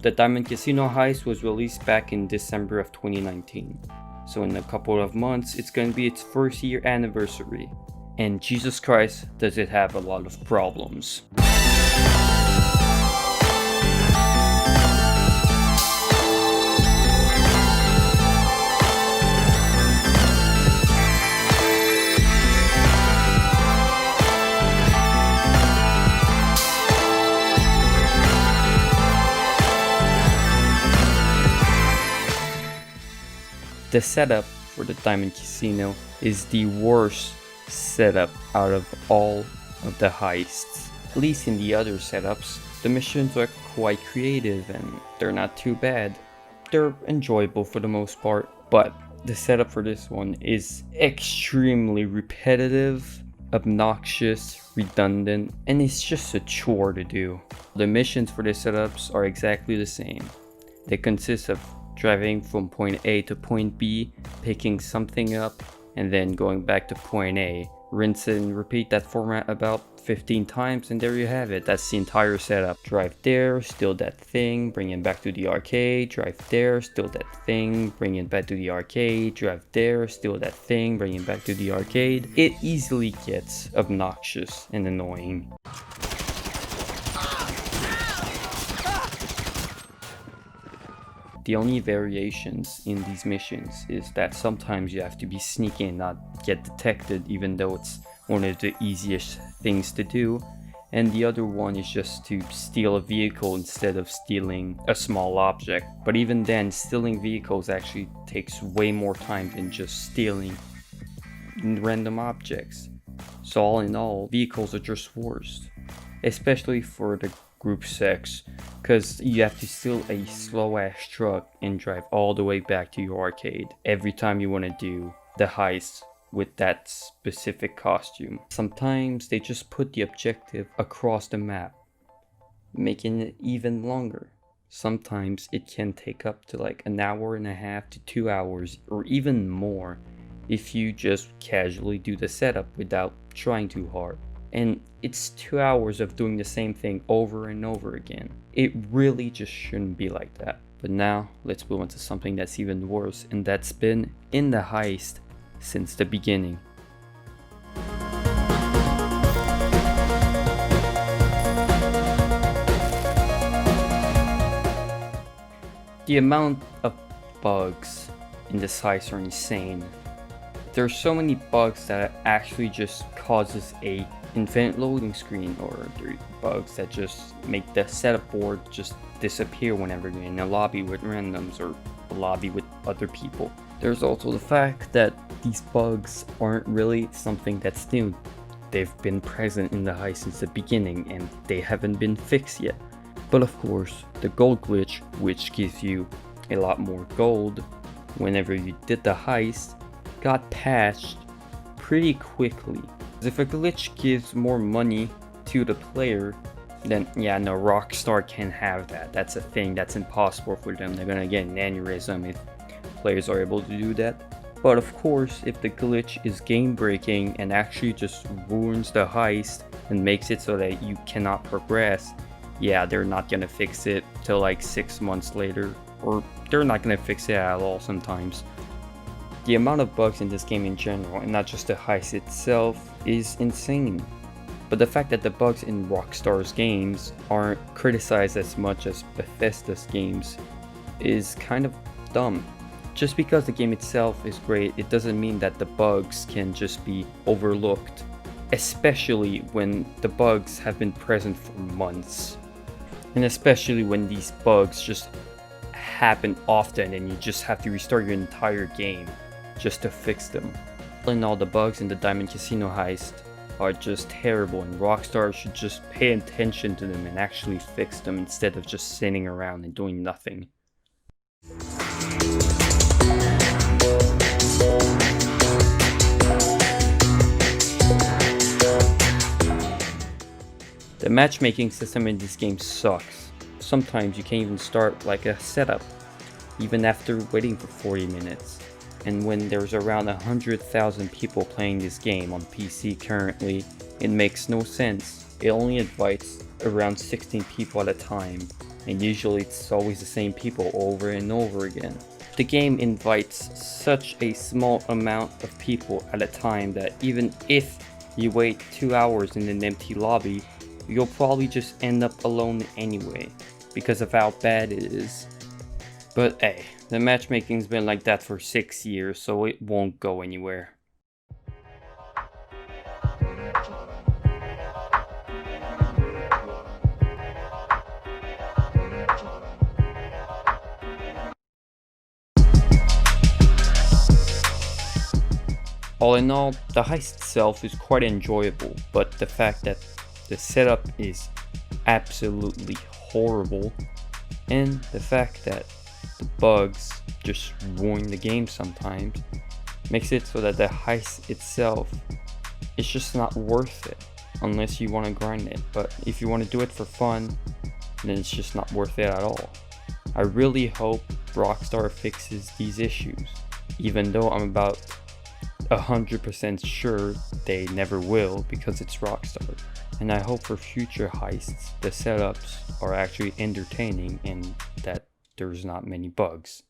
The Diamond Casino Heist was released back in December of 2019. So in a couple of months, it's going to be its first year anniversary. And Jesus Christ, does it have a lot of problems. The setup for the Diamond Casino is the worst setup out of all of the heists. At least in the other setups, the missions are quite creative and they're not too bad. They're enjoyable for the most part, but the setup for this one is extremely repetitive, obnoxious, redundant, and it's just a chore to do. The missions for the setups are exactly the same. They consist of driving from point A to point B, picking something up, and then going back to point A. Rinse and repeat that format about 15 times, and there you have it. That's the entire setup. Drive there, steal that thing, bring it back to the arcade, drive there, steal that thing, bring it back to the arcade, drive there, steal that thing, bring it back to the arcade. It easily gets obnoxious and annoying. The only variations in these missions is that sometimes you have to be sneaky and not get detected, even though it's one of the easiest things to do. And the other one is just to steal a vehicle instead of stealing a small object. But even then, stealing vehicles actually takes way more time than just stealing random objects. So all in all, vehicles are just worst. Especially for the group sex, because you have to steal a slow ass truck and drive all the way back to your arcade every time you want to do the heist with that specific costume. Sometimes they just put the objective across the map, making it even longer. Sometimes it can take up to like an hour and a half to 2 hours or even more if you just casually do the setup without trying too hard. And it's 2 hours of doing the same thing over and over again. It really just shouldn't be like that. But now, let's move on to something that's even worse, and that's been in the heist since the beginning. The amount of bugs in this heist are insane. There's so many bugs that actually just causes a infinite loading screen, or there are bugs that just make the setup board just disappear whenever you're in a lobby with randoms or a lobby with other people. There's also the fact that these bugs aren't really something that's new. They've been present in the heist since the beginning and they haven't been fixed yet. But of course, the gold glitch, which gives you a lot more gold whenever you did the heist, got patched pretty quickly. If a glitch gives more money to the player, then yeah, no, Rockstar can't have that. That's a thing that's impossible for them. They're gonna get an aneurysm if players are able to do that. But of course, if the glitch is game breaking and actually just ruins the heist and makes it so that you cannot progress, yeah, they're not gonna fix it till like 6 months later, or they're not gonna fix it at all sometimes. The amount of bugs in this game in general, and not just the heist itself, is insane. But the fact that the bugs in Rockstar's games aren't criticized as much as Bethesda's games is kind of dumb. Just because the game itself is great, it doesn't mean that the bugs can just be overlooked, especially when the bugs have been present for months. And especially when these bugs just happen often and you just have to restart your entire game just to fix them. All in all, the bugs in the Diamond Casino Heist are just terrible, and Rockstar should just pay attention to them and actually fix them instead of just sitting around and doing nothing. The matchmaking system in this game sucks. Sometimes you can't even start like a setup, even after waiting for 40 minutes. And when there's around 100,000 people playing this game on PC currently, it makes no sense. It only invites around 16 people at a time, and usually it's always the same people over and over again. The game invites such a small amount of people at a time that even if you wait 2 hours in an empty lobby, you'll probably just end up alone anyway, because of how bad it is. But hey, the matchmaking's been like that for 6 years, so it won't go anywhere. All in all, the heist itself is quite enjoyable, but the fact that the setup is absolutely horrible, and the fact that the bugs just ruin the game sometimes, makes it so that the heist itself is just not worth it unless you want to grind it. But if you want to do it for fun, then it's just not worth it at all. I really hope Rockstar fixes these issues, even though I'm about 100% sure they never will because it's Rockstar. And I hope for future heists the setups are actually entertaining and that there's not many bugs.